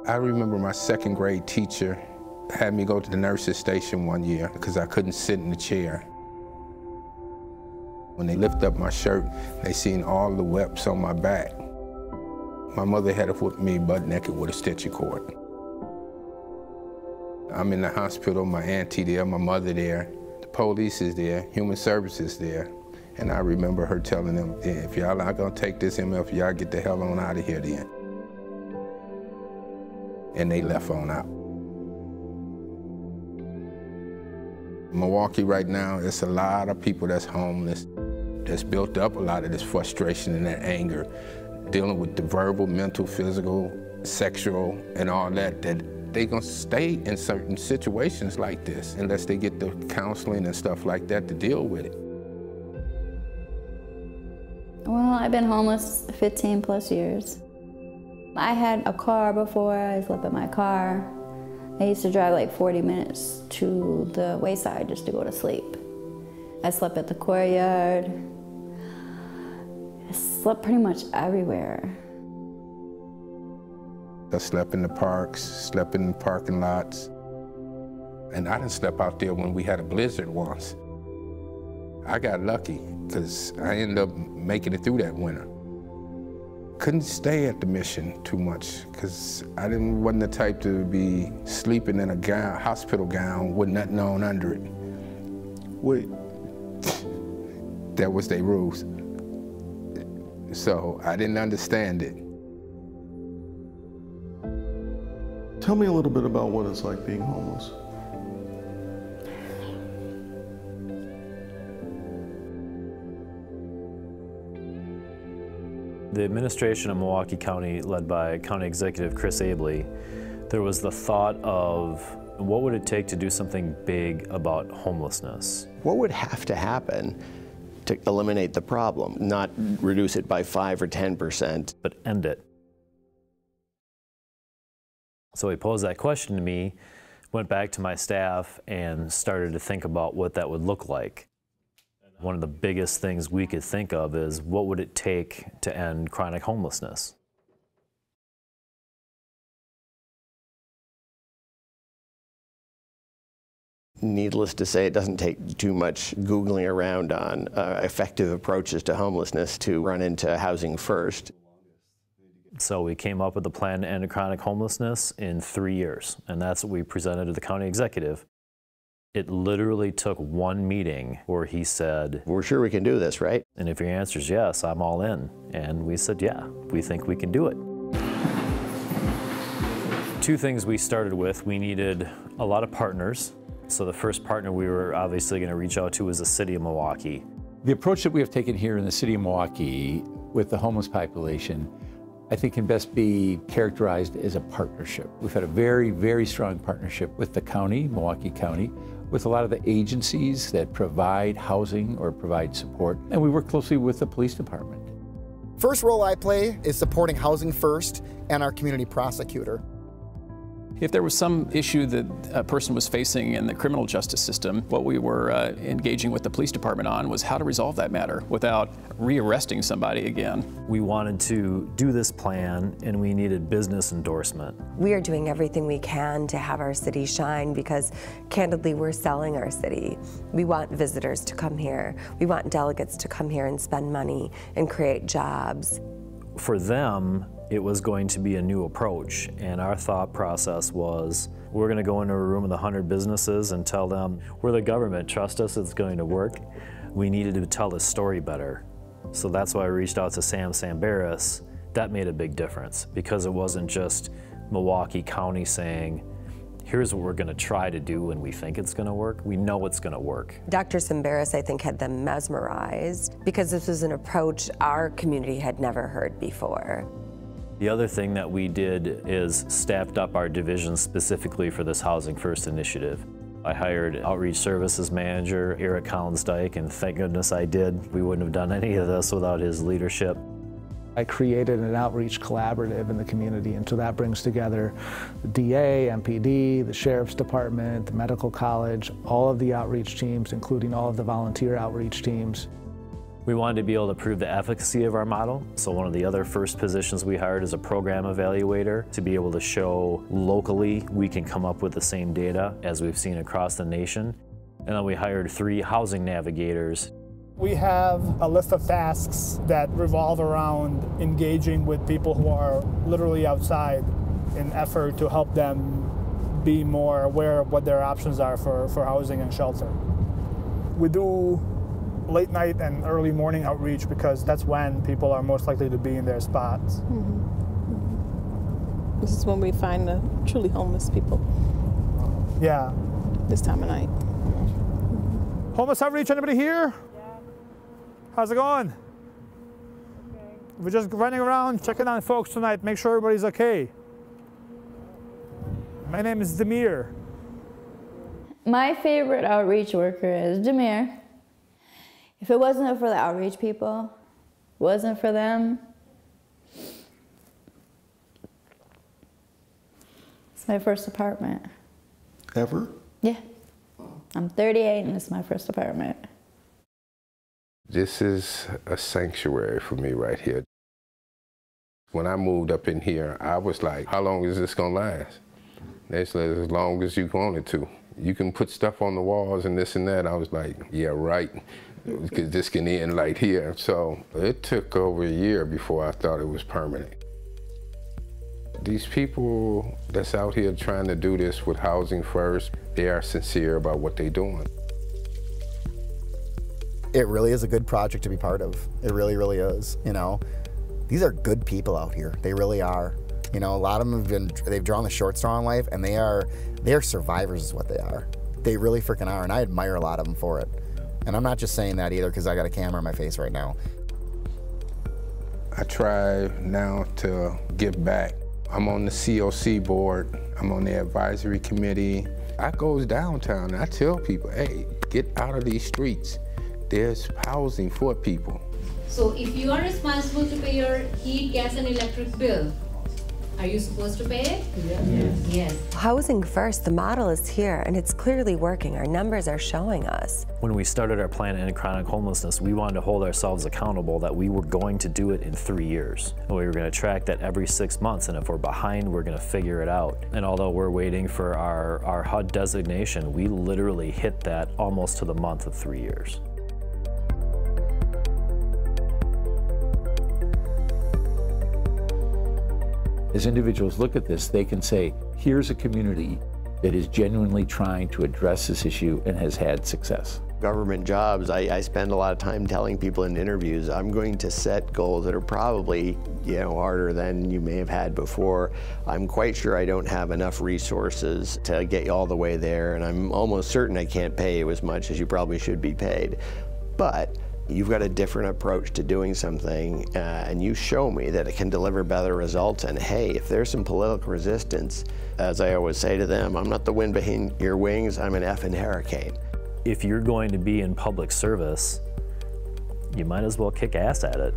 I remember my second grade teacher had me go to the nurse's station one year because I couldn't sit in the chair. When they lifted up my shirt, they seen all the webs on my back. My mother had whipped me butt naked with a stitching cord. I'm in the hospital, my auntie there, my mother there, the police is there, human services there. And I remember her telling them, if y'all not gonna take this MF, y'all get the hell on out of here then. And they left on out. Milwaukee right now, it's a lot of people that's homeless, that's built up a lot of this frustration and that anger, dealing with the verbal, mental, physical, sexual, and all that, that they gonna stay in certain situations like this unless they get the counseling and stuff like that to deal with it. Well, I've been homeless 15 plus years. I had a car before, I slept in my car. I used to drive like 40 minutes to the wayside just to go to sleep. I slept at the courtyard. I slept pretty much everywhere. I slept in the parks, slept in the parking lots. And I didn't sleep out there when we had a blizzard once. I got lucky because I ended up making it through that winter. Couldn't stay at the mission too much because I wasn't the type to be sleeping in a gown, hospital gown with nothing on under it. That was their rules. So I didn't understand it. Tell me a little bit about what it's like being homeless. The administration of Milwaukee County, led by County Executive Chris Abley, there was the thought of what would it take to do something big about homelessness? What would have to happen to eliminate the problem, not reduce it by 5 or 10%, but end it? So he posed that question to me, went back to my staff, and started to think about what that would look like. One of the biggest things we could think of is what would it take to end chronic homelessness? Needless to say, it doesn't take too much Googling around on effective approaches to homelessness to run into housing first. So we came up with a plan to end chronic homelessness in 3 years, and that's what we presented to the county executive. It literally took one meeting where he said, "We're sure we can do this, right?" And if your answer is yes, I'm all in. And we said, yeah, we think we can do it. Two things we started with, we needed a lot of partners. So the first partner we were obviously going to reach out to was the city of Milwaukee. The approach that we have taken here in the city of Milwaukee with the homeless population, I think can best be characterized as a partnership. We've had a very, very strong partnership with the county, Milwaukee County, with a lot of the agencies that provide housing or provide support, and we work closely with the police department. First role I play is supporting Housing First and our community prosecutor. If there was some issue that a person was facing in the criminal justice system, what we were engaging with the police department on was how to resolve that matter without rearresting somebody again. We wanted to do this plan, and we needed business endorsement. We are doing everything we can to have our city shine because, candidly, we're selling our city. We want visitors to come here. We want delegates to come here and spend money and create jobs. For them, it was going to be a new approach, and our thought process was, we're going to go into a room with 100 businesses and tell them, we're the government, trust us, it's going to work. We needed to tell the story better. So that's why I reached out to Sam Sambaris. That made a big difference, because it wasn't just Milwaukee County saying, here's what we're going to try to do and we think it's going to work. We know it's going to work. Dr. Sambaris, I think, had them mesmerized because this was an approach our community had never heard before. The other thing that we did is staffed up our division specifically for this Housing First initiative. I hired Outreach Services Manager Eric Collins-Dyke, and thank goodness I did. We wouldn't have done any of this without his leadership. I created an outreach collaborative in the community, and so that brings together the DA, MPD, the Sheriff's Department, the Medical College, all of the outreach teams, including all of the volunteer outreach teams. We wanted to be able to prove the efficacy of our model, so one of the other first positions we hired is a program evaluator to be able to show locally we can come up with the same data as we've seen across the nation. And then we hired 3 housing navigators. We have a list of tasks that revolve around engaging with people who are literally outside in effort to help them be more aware of what their options are for housing and shelter. We do late night and early morning outreach because that's when people are most likely to be in their spots. Mm-hmm. Mm-hmm. This is when we find the truly homeless people. Yeah. This time of night. Mm-hmm. Homeless outreach, anybody here? Yeah. How's it going? Okay. We're just running around checking on folks tonight, make sure everybody's okay. My name is Demir. My favorite outreach worker is Demir. If it wasn't for the outreach people, wasn't for them, it's my first apartment. Ever? Yeah. I'm 38 and it's my first apartment. This is a sanctuary for me right here. When I moved up in here, I was like, how long is this gonna last? They said, as long as you want it to. You can put stuff on the walls and this and that. I was like, yeah, right. Because this can end right here. So it took over a year before I thought it was permanent. These people that's out here trying to do this with Housing First, they are sincere about what they're doing. It really is a good project to be part of. It really, really is, you know. These are good people out here. They really are. You know, a lot of them they've drawn the short straw in life, and they are survivors is what they are. They really freaking are, and I admire a lot of them for it. And I'm not just saying that either because I got a camera in my face right now. I try now to give back. I'm on the COC board. I'm on the advisory committee. I goes downtown and I tell people, hey, get out of these streets. There's housing for people. So if you are responsible to pay your heat, gas, and electric bill, are you supposed to pay it? Yes. Yes. Housing First, the model is here and it's clearly working. Our numbers are showing us. When we started our plan to end chronic homelessness, we wanted to hold ourselves accountable that we were going to do it in 3 years. And we were going to track that every 6 months, and if we're behind, we're going to figure it out. And although we're waiting for our HUD designation, we literally hit that almost to the month of 3 years. As individuals look at this, they can say, here's a community that is genuinely trying to address this issue and has had success. Government jobs, I spend a lot of time telling people in interviews, I'm going to set goals that are probably, harder than you may have had before. I'm quite sure I don't have enough resources to get you all the way there, and I'm almost certain I can't pay you as much as you probably should be paid. But you've got a different approach to doing something, and you show me that it can deliver better results. And hey, if there's some political resistance, as I always say to them, I'm not the wind behind your wings, I'm an effing hurricane. If you're going to be in public service, you might as well kick ass at it.